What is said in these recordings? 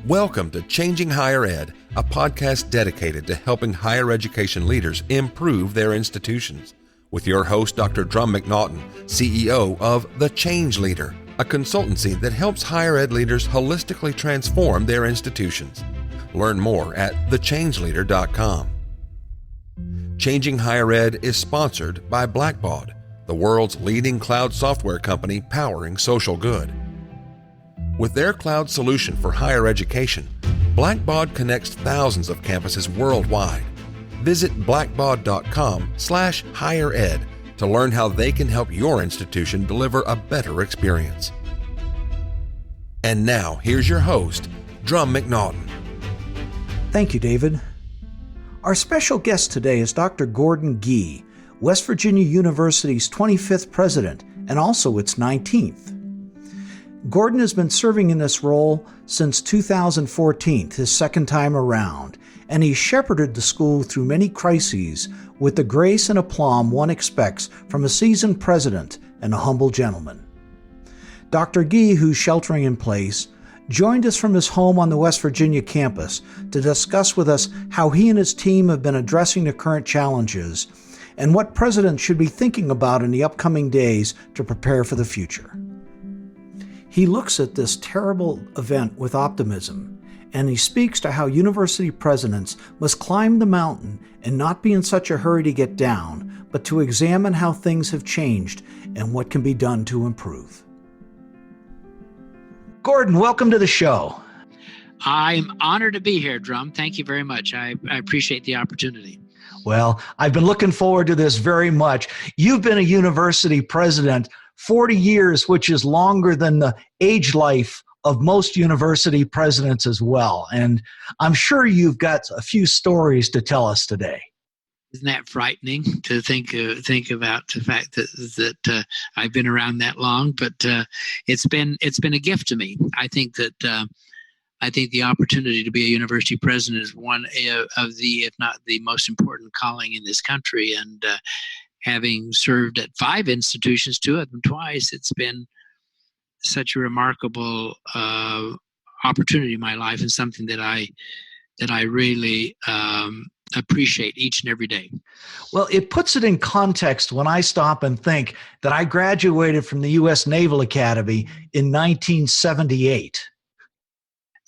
Welcome to Changing Higher Ed, a podcast dedicated to helping higher education leaders improve their institutions. With your host, Dr. Drum McNaughton, CEO of The Change Leader, a consultancy that helps higher ed leaders holistically transform their institutions. Learn more at thechangeleader.com. Changing Higher Ed is sponsored by Blackbaud, the world's leading cloud software company powering social good. With their cloud solution for higher education, Blackbaud connects thousands of campuses worldwide. Visit blackbaud.com/highered to learn how they can help your institution deliver a better experience. And now, here's your host, Drum McNaughton. Thank you, David. Our special guest today is Dr. Gordon Gee, West Virginia University's 25th president and also its 19th. Gordon has been serving in this role since 2014, his second time around, and he shepherded the school through many crises with the grace and aplomb one expects from a seasoned president and a humble gentleman. Dr. Gee, who's sheltering in place, joined us from his home on the West Virginia campus to discuss with us how he and his team have been addressing the current challenges and what presidents should be thinking about in the upcoming days to prepare for the future. He looks at this terrible event with optimism, and he speaks to how university presidents must climb the mountain and not be in such a hurry to get down, but to examine how things have changed and what can be done to improve. Gordon, welcome to the show. I'm honored to be here, Drum. Thank you very much. I appreciate the opportunity. Well, I've been looking forward to this very much. You've been a university president 40 years, which is longer than the age life of most university presidents as well. And I'm sure you've got a few stories to tell us today. Isn't that frightening to think about the fact that I've been around that long? But it's been a gift to me. I think the opportunity to be a university president is one of the, if not the most important calling in this country. And having served at 5 institutions, 2 of them twice, it's been such a remarkable opportunity in my life, and something that I really appreciate each and every day. Well, it puts it in context when I stop and think that I graduated from the U.S. Naval Academy in 1978.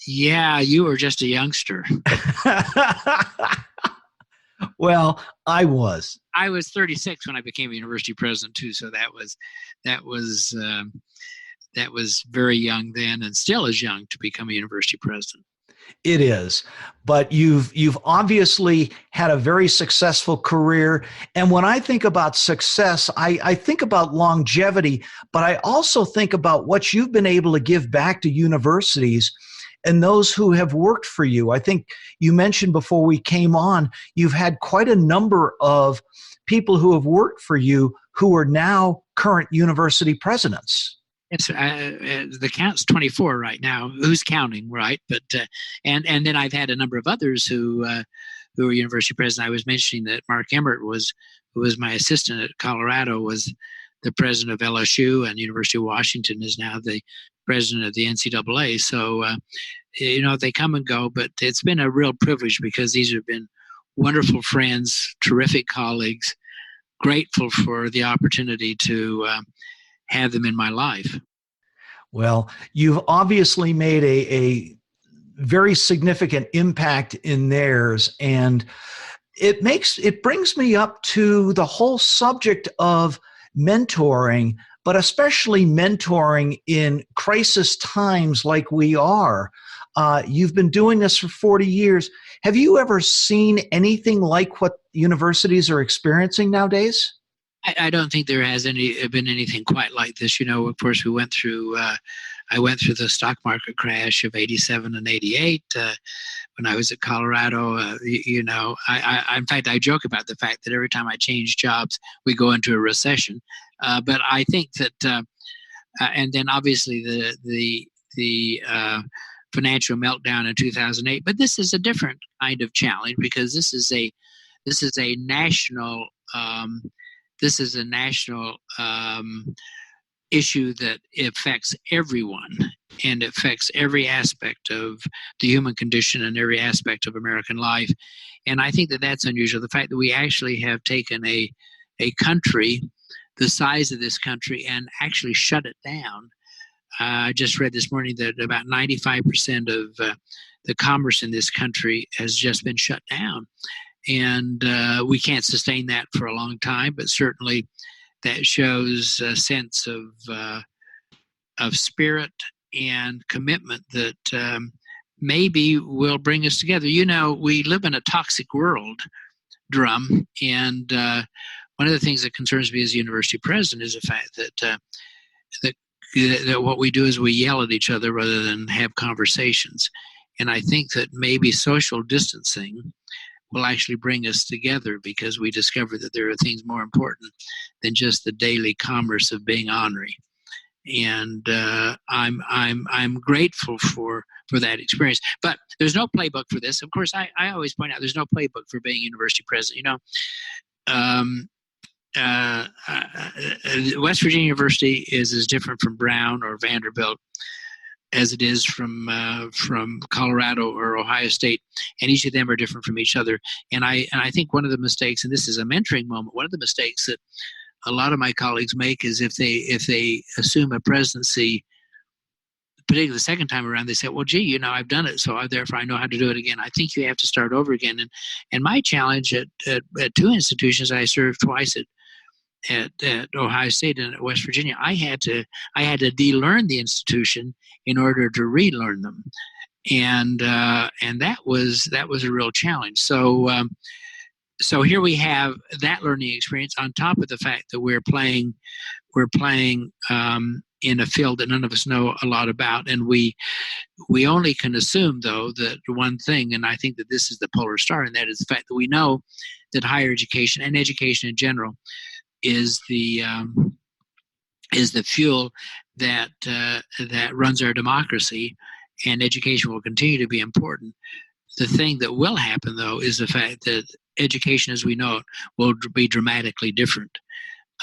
Yeah, you were just a youngster. Well, I was 36 when I became a university president too, so that was very young then, and still is young to become a university president. It is, but you've obviously had a very successful career. And when I think about success, I think about longevity, but I also think about what you've been able to give back to universities and those who have worked for you. I think you mentioned before we came on, you've had quite a number of people who have worked for you who are now current university presidents. It's the count's 24 right now. Who's counting, right? But and then I've had a number of others who are university president. I was mentioning that Mark Emmert who was my assistant at Colorado, was the president of LSU, and University of Washington is now the president of the NCAA. So they come and go, but it's been a real privilege because these have been wonderful friends, terrific colleagues. Grateful for the opportunity to have them in my life. Well, you've obviously made a very significant impact in theirs, and it brings me up to the whole subject of mentoring, but especially mentoring in crisis times like we are. You've been doing this for 40 years. Have you ever seen anything like what universities are experiencing nowadays? I don't think there has been anything quite like this. Of course, I went through the stock market crash of 87 and 88 when I was at Colorado. In fact, I joke about the fact that every time I change jobs, we go into a recession. But I think that, and then obviously the financial meltdown in 2008. But this is a different kind of challenge because this is a national issue that affects everyone. and it affects every aspect of the human condition and every aspect of American life. And I think that that's unusual. The fact that we actually have taken a country, the size of this country, and actually shut it down. I just read this morning that about 95% of the commerce in this country has just been shut down. And we can't sustain that for a long time, but certainly that shows a sense of spirit and commitment that maybe will bring us together. You know, we live in a toxic world, Drum, and one of the things that concerns me as university president is the fact that that what we do is we yell at each other rather than have conversations. And I think that maybe social distancing will actually bring us together, because we discover that there are things more important than just the daily commerce of being ornery. And I'm grateful for that experience. But there's no playbook for this. Of course, I always point out there's no playbook for being university president. You know, West Virginia University is as different from Brown or Vanderbilt as it is from Colorado or Ohio State, and each of them are different from each other. And I think one of the mistakes, and this is a mentoring moment, one of the mistakes that a lot of my colleagues make is if they assume a presidency, particularly the second time around, they say, well, gee, you know, I've done it, so therefore I know how to do it again. I think you have to start over again. And my challenge at two institutions, I served twice at Ohio State and at West Virginia, I had to de-learn the institution in order to relearn them, and that was a real challenge. So here we have that learning experience on top of the fact that we're playing in a field that none of us know a lot about, and we only can assume, though, that one thing, and I think that this is the polar star, and that is the fact that we know that higher education and education in general is the fuel that runs our democracy, and education will continue to be important. The thing that will happen, though, is the fact that education as we know it will be dramatically different.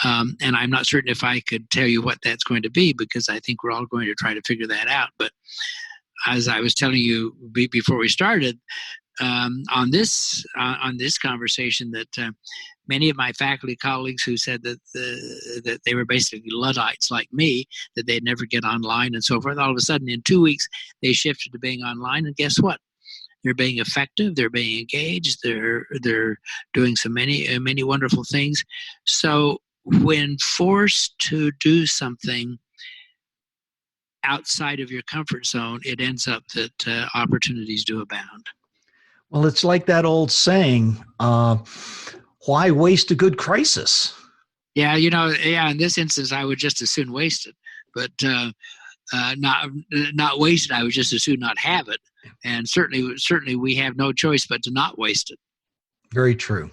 And I'm not certain if I could tell you what that's going to be, because I think we're all going to try to figure that out. But as I was telling you before we started, on this conversation, that many of my faculty colleagues who said that they were basically Luddites like me, that they'd never get online and so forth, all of a sudden in 2 weeks they shifted to being online, and guess what? They're being effective. They're being engaged. They're doing so many wonderful things. So when forced to do something outside of your comfort zone, it ends up that opportunities do abound. Well, it's like that old saying, why waste a good crisis? Yeah, in this instance, I would just as soon waste it. But not waste it, I would just as soon not have it. And certainly we have no choice but to not waste it. Very true.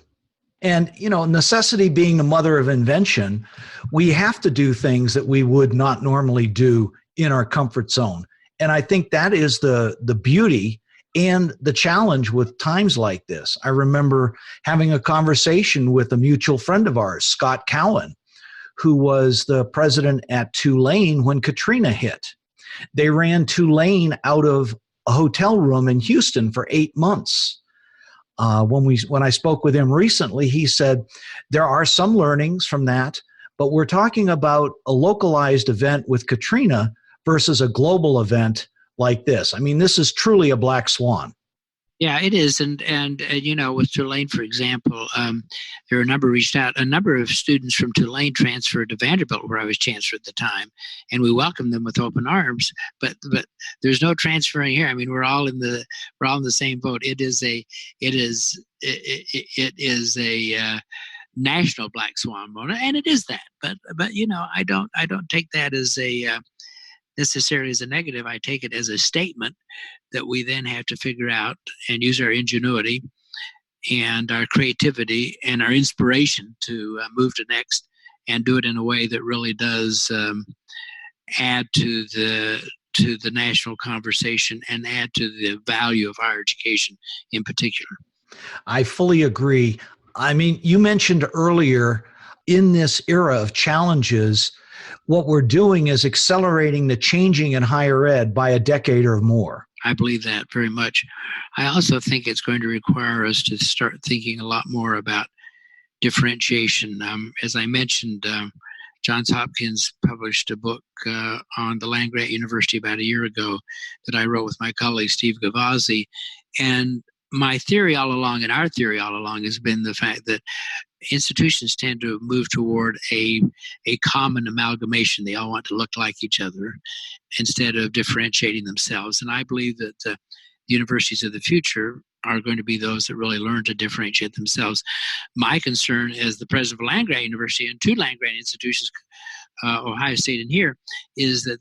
And, necessity being the mother of invention, we have to do things that we would not normally do in our comfort zone. And I think that is the beauty and the challenge with times like this. I remember having a conversation with a mutual friend of ours, Scott Cowan, who was the president at Tulane when Katrina hit. They ran Tulane out of a hotel room in Houston for 8 months. When I spoke with him recently, he said there are some learnings from that, but we're talking about a localized event with Katrina versus a global event like this. I mean, this is truly a black swan. Yeah, it is. And with Tulane, for example, there are a number of students from Tulane transferred to Vanderbilt, where I was chancellor at the time, and we welcomed them with open arms. But there's no transferring here. I mean, we're all in the same boat. It is a national black swan moment, and it is that. But I don't take that as necessarily as a negative. I take it as a statement that we then have to figure out and use our ingenuity and our creativity and our inspiration to move to next, and do it in a way that really does add to the national conversation and add to the value of higher education in particular. I fully agree. I mean, you mentioned earlier, in this era of challenges, what we're doing is accelerating the changing in higher ed by a decade or more. I believe that very much. I also think it's going to require us to start thinking a lot more about differentiation. As I mentioned, Johns Hopkins published a book on the land-grant university about a year ago that I wrote with my colleague Steve Gavazzi. And my theory all along, and our theory all along, has been the fact that institutions tend to move toward a common amalgamation. They all want to look like each other instead of differentiating themselves. And I believe that the universities of the future are going to be those that really learn to differentiate themselves. My concern as the president of a land-grant university and two land-grant institutions, Ohio State and here, is that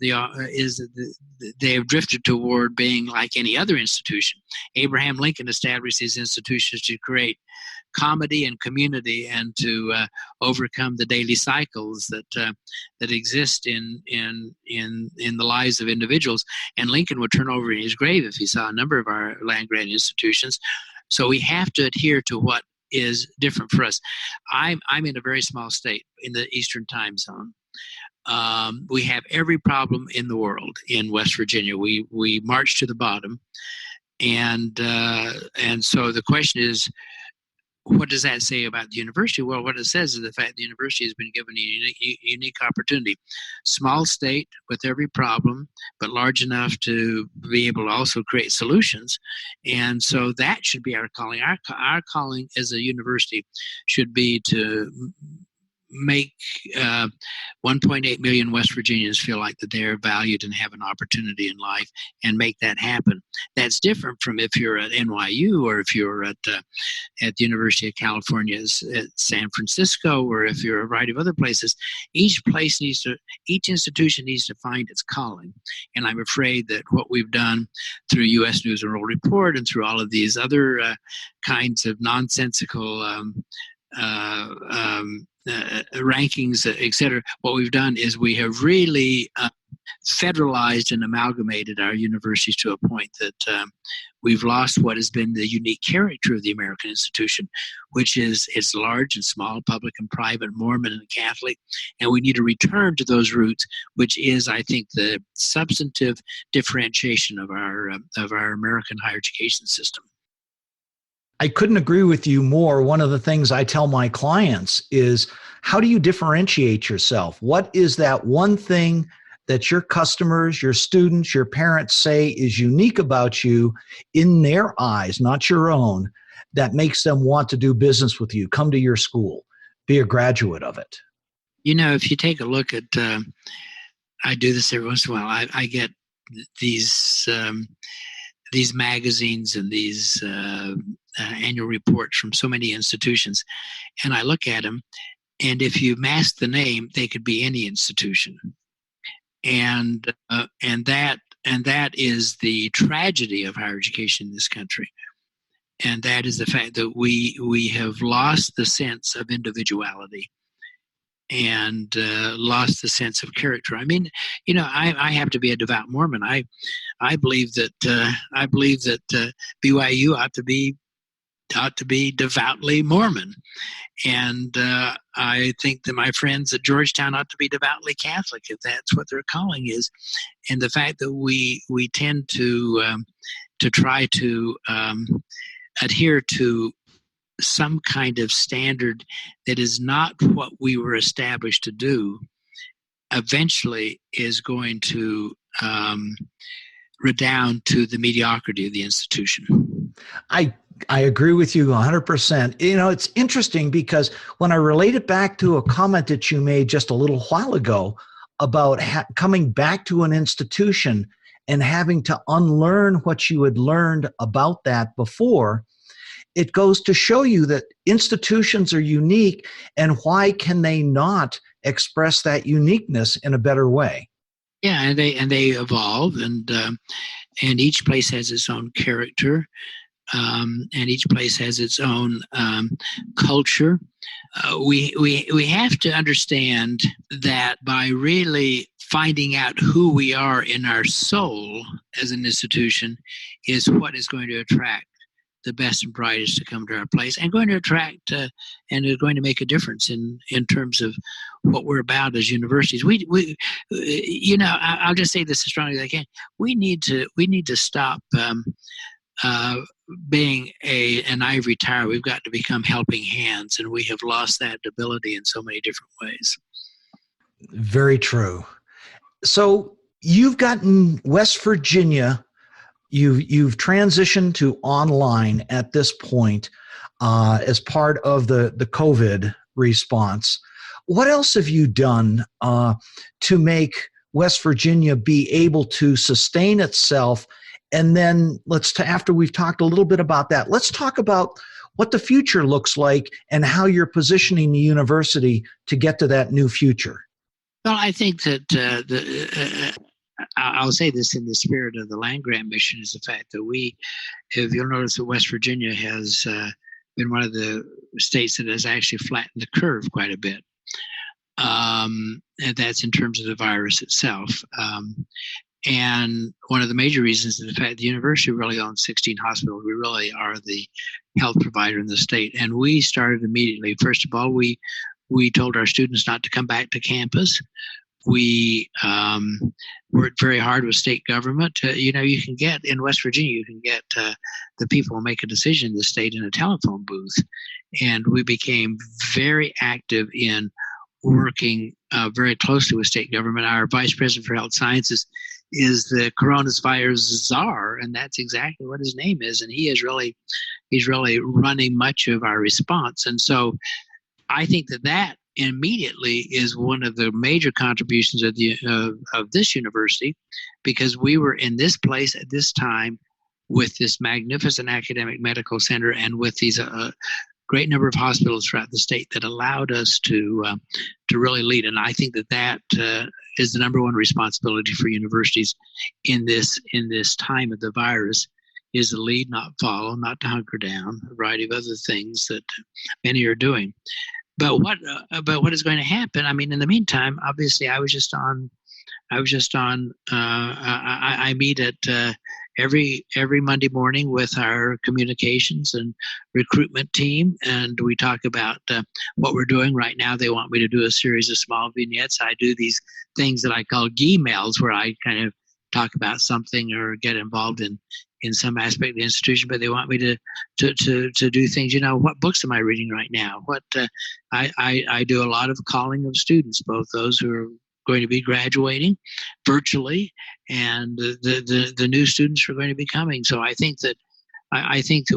they have drifted toward being like any other institution. Abraham Lincoln established these institutions to create comedy and community and to overcome the daily cycles that exist in the lives of individuals. And Lincoln would turn over in his grave if he saw a number of our land-grant institutions. So we have to adhere to what is different for us. I'm in a very small state in the Eastern time zone. We have every problem in the world in West Virginia. We march to the bottom, and so the question is, what does that say about the university? Well, what it says is the fact the university has been given a unique opportunity. Small state with every problem, but large enough to be able to also create solutions. And so that should be our calling. Our calling as a university should be to make 1.8 million West Virginians feel like that they are valued and have an opportunity in life, and make that happen. That's different from if you're at NYU or if you're at the University of California at San Francisco, or if you're a variety of other places. Each institution needs to find its calling. And I'm afraid that what we've done through U.S. News and World Report and through all of these other kinds of nonsensical rankings, et cetera, what we've done is we have really federalized and amalgamated our universities to a point that we've lost what has been the unique character of the American institution, which is it's large and small, public and private, Mormon and Catholic, and we need to return to those roots, which is, I think, the substantive differentiation of our American higher education system. I couldn't agree with you more. One of the things I tell my clients is, how do you differentiate yourself? What is that one thing that your customers, your students, your parents say is unique about you in their eyes, not your own, that makes them want to do business with you, come to your school, be a graduate of it? You know, if you take a look at, I do this every once in a while, I get these magazines and these annual reports from so many institutions, and I look at them, and if you mask the name, they could be any institution, and that is the tragedy of higher education in this country, and that is the fact that we have lost the sense of individuality and lost the sense of character. I mean, you know, I happen to be a devout Mormon. I believe that BYU ought to be devoutly Mormon, and I think that my friends at Georgetown ought to be devoutly Catholic, if that's what their calling is. And the fact that we tend to try to adhere to some kind of standard that is not what we were established to do, eventually is going to redound to the mediocrity of the institution. I agree with you 100%. You know, it's interesting because when I relate it back to a comment that you made just a little while ago about coming back to an institution and having to unlearn what you had learned about that before, it goes to show you that institutions are unique, and why can they not express that uniqueness in a better way? Yeah, and they evolve, and each place has its own character, and each place has its own culture. We have to understand that by really finding out who we are in our soul as an institution is what is going to attract the best and brightest to come to our place, and going to attract and is going to make a difference in terms of what we're about as universities. We I'll just say this as strongly as I can. We need to stop being an ivory tower. We've got to become helping hands, and we have lost that ability in so many different ways. Very true. So you've gotten West Virginia. You've transitioned to online at this point as part of the COVID response. What else have you done to make West Virginia be able to sustain itself? And then after we've talked a little bit about that, let's talk about what the future looks like and how you're positioning the university to get to that new future. Well, I think that I'll say this in the spirit of the land grant mission, is the fact that if you'll notice that West Virginia has been one of the states that has actually flattened the curve quite a bit. And that's in terms of the virus itself. And one of the major reasons is the fact the university really owns 16 hospitals. We really are the health provider in the state. And we started immediately. First of all, we told our students not to come back to campus. We worked very hard with state government. You can get in West Virginia, you can get the people who make a decision in the state in a telephone booth. And we became very active in working very closely with state government. Our vice president for health sciences is the coronavirus czar, and that's exactly what his name is. And he's really running much of our response. And so I think that immediately is one of the major contributions of this university, because we were in this place at this time with this magnificent academic medical center and with these great number of hospitals throughout the state that allowed us to really lead. And I think that is the number one responsibility for universities in this time of the virus, is to lead, not follow, not to hunker down, a variety of other things that many are doing. But what is going to happen? I mean, in the meantime, obviously, I meet at every Monday morning with our communications and recruitment team, and we talk about what we're doing right now. They want me to do a series of small vignettes. I do these things that I call emails, where I kind of talk about something or get involved in some aspect of the institution, but they want me to do things. What books am I reading right now? What I do a lot of calling of students, both those who are going to be graduating virtually and the new students who are going to be coming. So I think that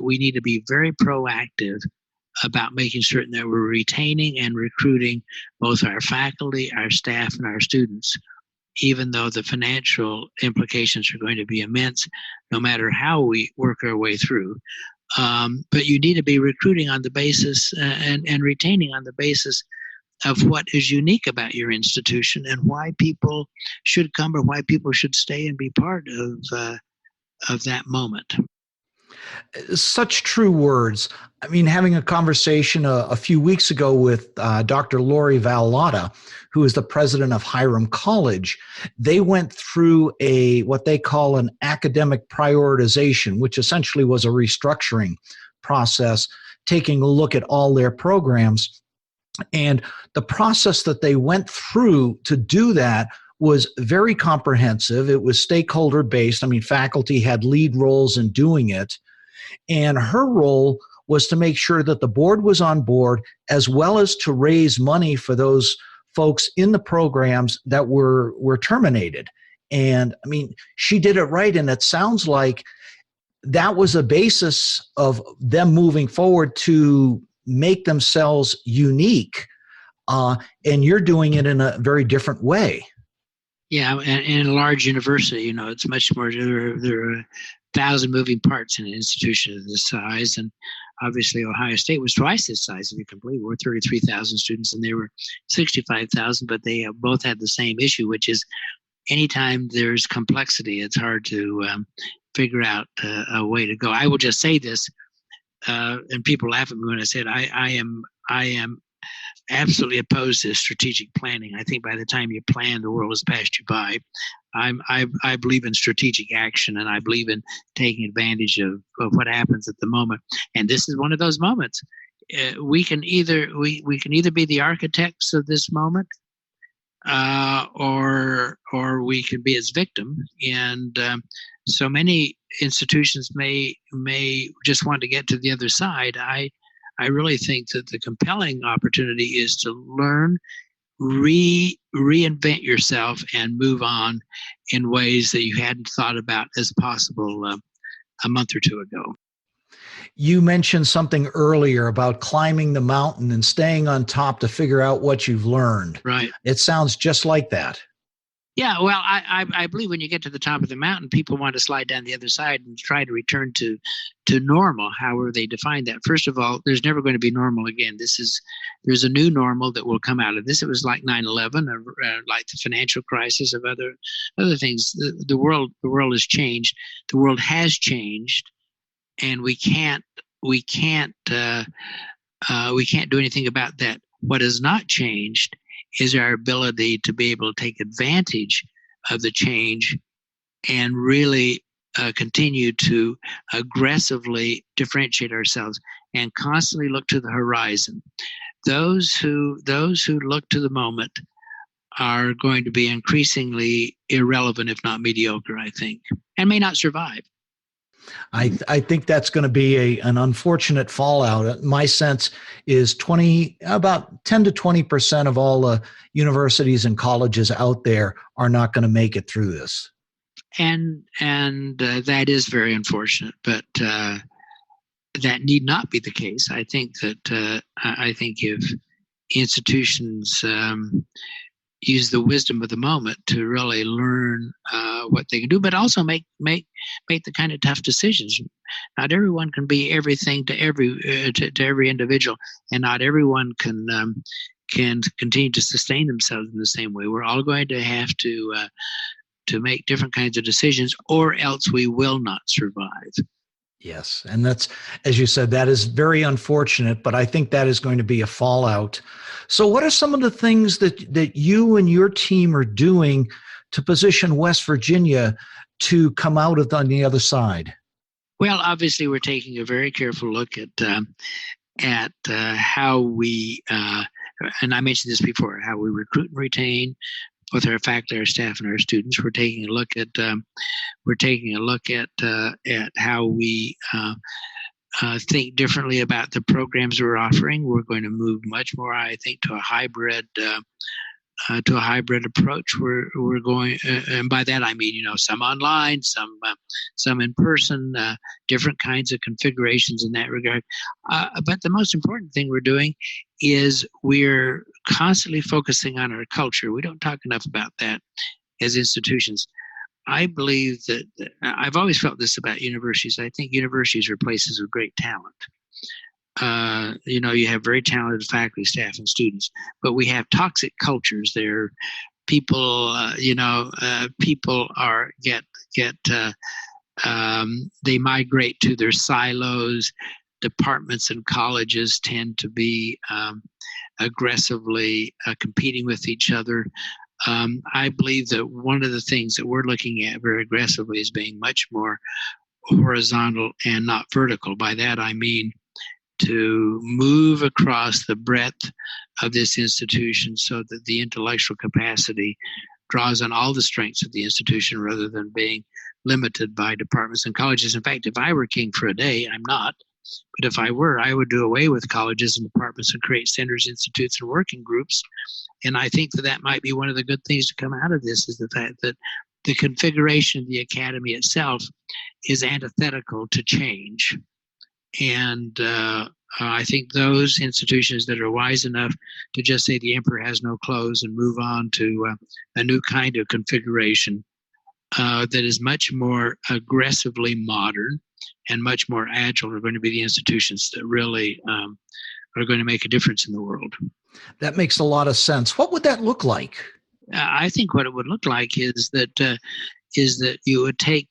we need to be very proactive about making certain that we're retaining and recruiting both our faculty, our staff, and our students, even though the financial implications are going to be immense, no matter how we work our way through. But you need to be recruiting on the basis and retaining on the basis of what is unique about your institution and why people should come or why people should stay and be part of that moment. Such true words. I mean, having a conversation a few weeks ago with Dr. Lori Vallotta, who is the president of Hiram College, they went through what they call an academic prioritization, which essentially was a restructuring process, taking a look at all their programs. And the process that they went through to do that was very comprehensive. It was stakeholder based. I mean, faculty had lead roles in doing it. And her role was to make sure that the board was on board, as well as to raise money for those folks in the programs that were terminated. And I mean, she did it right. And it sounds like that was a basis of them moving forward to make themselves unique. And you're doing it in a very different way. Yeah, and in a large university, it's much more, there are 1,000 moving parts in an institution of this size. And obviously, Ohio State was twice this size, if you can believe it. We're 33,000 students, and they were 65,000, but they both had the same issue, which is anytime there's complexity, it's hard to figure out a way to go. I will just say this, and people laugh at me when I say it. I am absolutely opposed to strategic planning. I think by the time you plan, the world has passed you by. I believe in strategic action, and I believe in taking advantage of what happens at the moment. And this is one of those moments. We can either be the architects of this moment, or we can be its victim. And so many institutions may just want to get to the other side. I really think that the compelling opportunity is to learn, reinvent yourself, and move on in ways that you hadn't thought about as possible a month or two ago. You mentioned something earlier about climbing the mountain and staying on top to figure out what you've learned. Right. It sounds just like that. Yeah, well, I believe when you get to the top of the mountain, people want to slide down the other side and try to return to normal, however they define that. First of all, there's never going to be normal again. There's a new normal that will come out of this. It was like 9/11, or like the financial crisis, of other things. The world has changed. The world has changed, and we can't do anything about that. What has not changed is our ability to be able to take advantage of the change and really continue to aggressively differentiate ourselves and constantly look to the horizon. Those who look to the moment are going to be increasingly irrelevant, if not mediocre, I think, and may not survive. I think that's going to be an unfortunate fallout. My sense is about 10 to 20% of all the universities and colleges out there are not going to make it through this. And that is very unfortunate, but that need not be the case. I think that if institutions use the wisdom of the moment to really learn what they can do, but also make the kind of tough decisions. Not everyone can be everything to every individual, and not everyone can continue to sustain themselves in the same way. We're all going to have to make different kinds of decisions, or else we will not survive. Yes. And that's, as you said, that is very unfortunate, but I think that is going to be a fallout. So what are some of the things that you and your team are doing to position West Virginia to come out on the other side? Well, obviously, we're taking a very careful look at how we, and I mentioned this before, how we recruit and retain both our faculty, our staff, and our students. We're taking a look at how we think differently about the programs we're offering. We're going to move much more, I think, to a hybrid approach. We're going, and by that I mean, some online, some in person, different kinds of configurations in that regard. But the most important thing we're doing is we're constantly focusing on our culture. We don't talk enough about that as institutions. I believe that I've always felt this about universities. I think universities are places of great talent. You have very talented faculty, staff, and students, but we have toxic cultures there. People, people they migrate to their silos. Departments and colleges tend to be aggressively competing with each other. I believe that one of the things that we're looking at very aggressively is being much more horizontal and not vertical. By that I mean to move across the breadth of this institution so that the intellectual capacity draws on all the strengths of the institution rather than being limited by departments and colleges. In fact, if I were king for a day, I'm not, but if I were, I would do away with colleges and departments and create centers, institutes, and working groups. And I think that might be one of the good things to come out of this, is the fact that the configuration of the academy itself is antithetical to change. And I think those institutions that are wise enough to just say the emperor has no clothes and move on to a new kind of configuration that is much more aggressively modern and much more agile are going to be the institutions that really are going to make a difference in the world. That makes a lot of sense. What would that look like? I think what it would look like is that you would take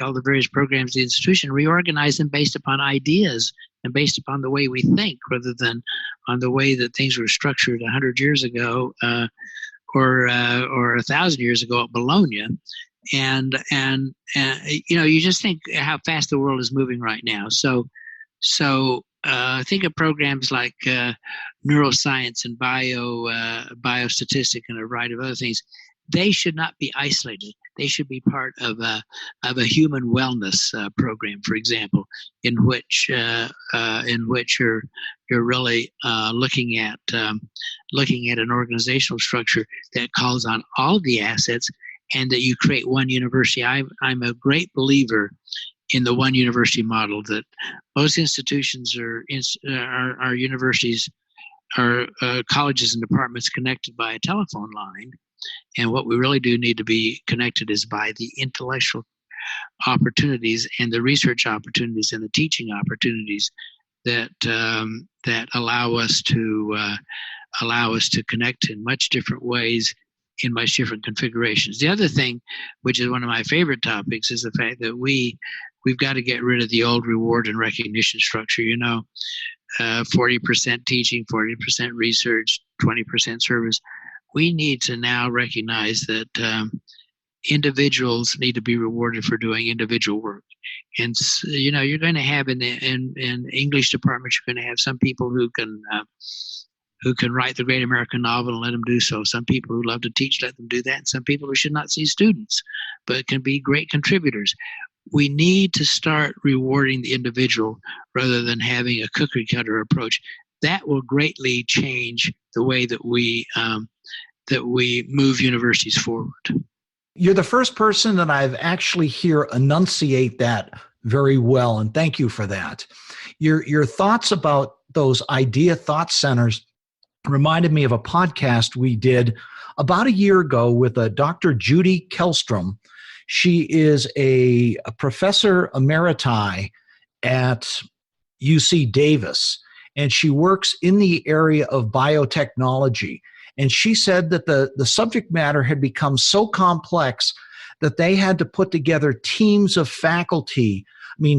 all the various programs of the institution, reorganize them based upon ideas and based upon the way we think rather than on the way that things were structured 100 years ago or 1,000 years ago at Bologna. And you just think how fast the world is moving right now. So think of programs like neuroscience and biostatistic and a variety of other things. They should not be isolated. They should be part of a human wellness program, for example, in which you're really looking at an organizational structure that calls on all of the assets, and that you create one university. I'm a great believer in the one university model, that most institutions are universities, are colleges and departments connected by a telephone line. And what we really do need to be connected is by the intellectual opportunities and the research opportunities and the teaching opportunities that allow us to connect in much different ways, in much different configurations. The other thing, which is one of my favorite topics, is the fact that we've got to get rid of the old reward and recognition structure. 40% teaching, 40% research, 20% service. We need to now recognize that individuals need to be rewarded for doing individual work. And you're going to have in English departments, you're going to have some people who can write the great American novel and let them do so. Some people who love to teach, let them do that. And some people who should not see students, but can be great contributors. We need to start rewarding the individual rather than having a cookie cutter approach. That will greatly change the way that we move universities forward. You're the first person that I've actually hear enunciate that very well, and thank you for that. Your thoughts about those idea thought centers reminded me of a podcast we did about a year ago with Dr. Judy Kellstrom. She is a professor emeriti at UC Davis, and she works in the area of biotechnology. And she said that the subject matter had become so complex that they had to put together teams of faculty,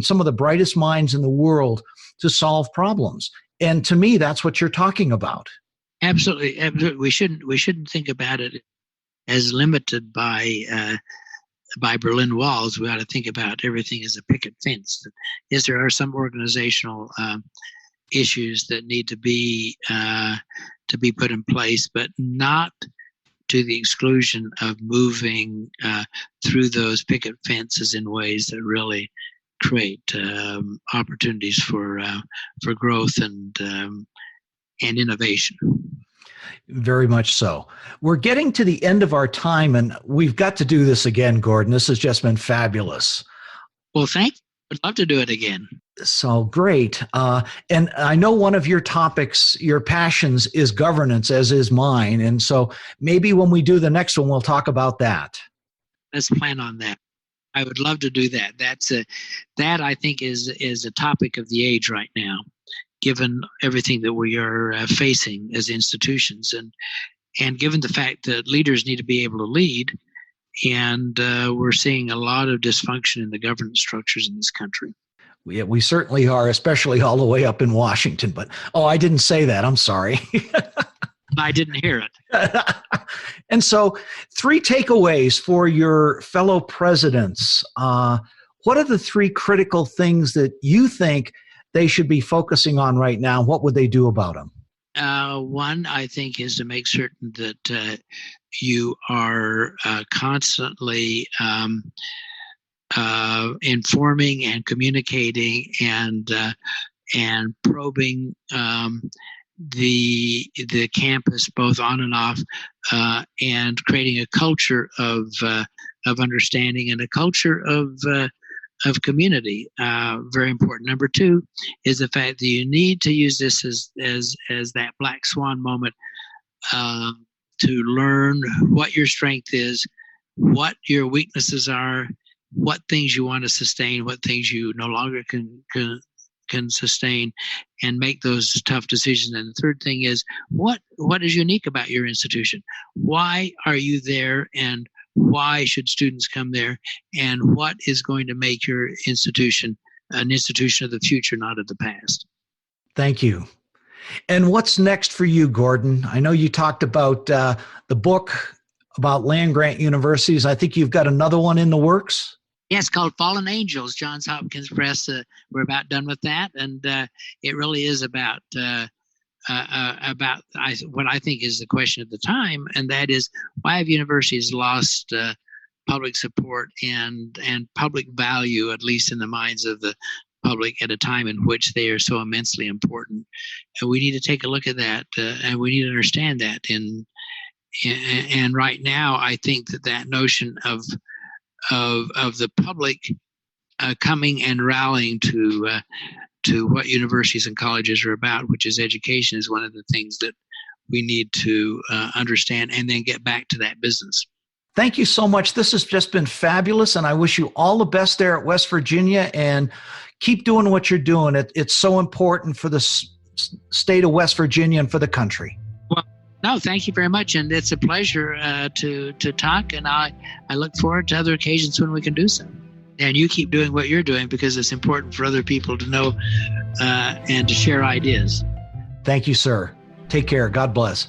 some of the brightest minds in the world, to solve problems. And to me, that's what you're talking about. Absolutely. We shouldn't think about it as limited by Berlin walls. We ought to think about everything as a picket fence. Yes, there are some organizational issues that need to be put in place, but not to the exclusion of moving through those picket fences in ways that really create opportunities for growth and innovation. Very much so. We're getting to the end of our time, and we've got to do this again, Gordon. This has just been fabulous. Well, thank you. I'd love to do it again. So great. And I know one of your topics, your passions, is governance, as is mine. And so maybe when we do the next one, we'll talk about that. Let's plan on that. I would love to do that. That I think is a topic of the age right now, given everything that we are facing as institutions, and given the fact that leaders need to be able to lead. And we're seeing a lot of dysfunction in the governance structures in this country. We certainly are, especially all the way up in Washington. But, I didn't say that. I'm sorry. I didn't hear it. And so 3 takeaways for your fellow presidents. What are the 3 critical things that you think they should be focusing on right now? What would they do about them? One, I think, is to make certain that you are constantly informing and communicating and probing the campus both on and off, and creating a culture of understanding and a culture of community. Very important. Number 2 is the fact that you need to use this as that black swan moment to learn what your strength is, what your weaknesses are, what things you want to sustain, what things you no longer can sustain, and make those tough decisions. And the third thing is what is unique about your institution? Why are you there, and why should students come there, and what is going to make your institution an institution of the future, not of the past? Thank you. And what's next for you, Gordon? I know you talked about the book about land-grant universities. I think you've got another one in the works. Yes, called Fallen Angels, Johns Hopkins Press. We're about done with that, and it really is about what I think is the question of the time, and that is, why have universities lost public support and public value, at least in the minds of the public, at a time in which they are so immensely important? And we need to take a look at that, and we need to understand that. And right now, I think that notion of the public coming and rallying to what universities and colleges are about, which is education, is one of the things that we need to understand and then get back to that business. Thank you so much. This has just been fabulous, and I wish you all the best there at West Virginia, and keep doing what you're doing. It's so important for the state of West Virginia and for the country. Well, no, thank you very much, and it's a pleasure to talk, and I look forward to other occasions when we can do so. And you keep doing what you're doing, because it's important for other people to know and to share ideas. Thank you, sir. Take care. God bless.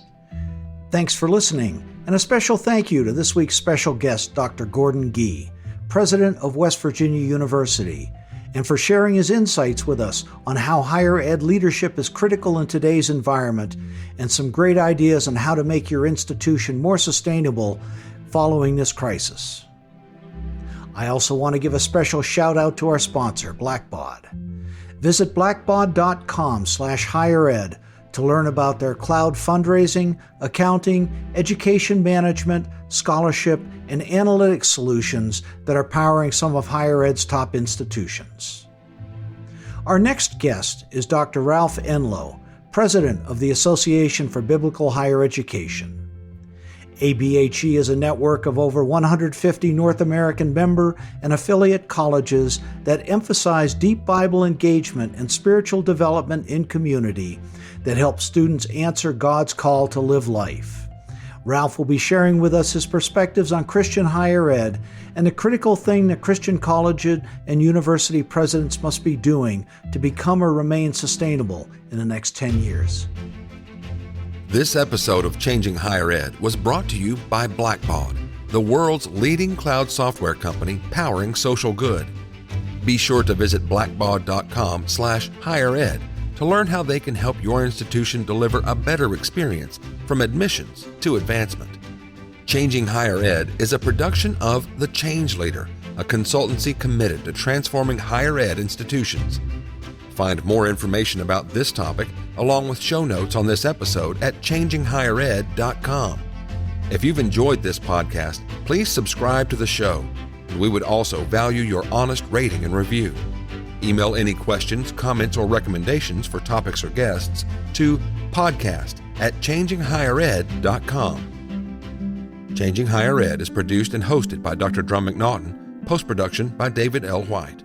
Thanks for listening. And a special thank you to this week's special guest, Dr. Gordon Gee, president of West Virginia University, and for sharing his insights with us on how higher ed leadership is critical in today's environment, and some great ideas on how to make your institution more sustainable following this crisis. I also want to give a special shout out to our sponsor, Blackbaud. Visit blackbaud.com/highered to learn about their cloud fundraising, accounting, education management, scholarship, and analytics solutions that are powering some of higher ed's top institutions. Our next guest is Dr. Ralph Enlow, president of the Association for Biblical Higher Education. ABHE is a network of over 150 North American member and affiliate colleges that emphasize deep Bible engagement and spiritual development in community that help students answer God's call to live life. Ralph will be sharing with us his perspectives on Christian higher ed and the critical thing that Christian college and university presidents must be doing to become or remain sustainable in the next 10 years. This episode of Changing Higher Ed was brought to you by Blackbaud, the world's leading cloud software company powering social good. Be sure to visit blackbaud.com/highered to learn how they can help your institution deliver a better experience from admissions to advancement. Changing Higher Ed is a production of The Change Leader, a consultancy committed to transforming higher ed institutions. Find more information about this topic, along with show notes on this episode, at changinghighered.com. If you've enjoyed this podcast, please subscribe to the show, and we would also value your honest rating and review. Email any questions, comments, or recommendations for topics or guests to podcast@changinghighered.com. Changing Higher Ed is produced and hosted by Dr. Drum McNaughton, post-production by David L. White.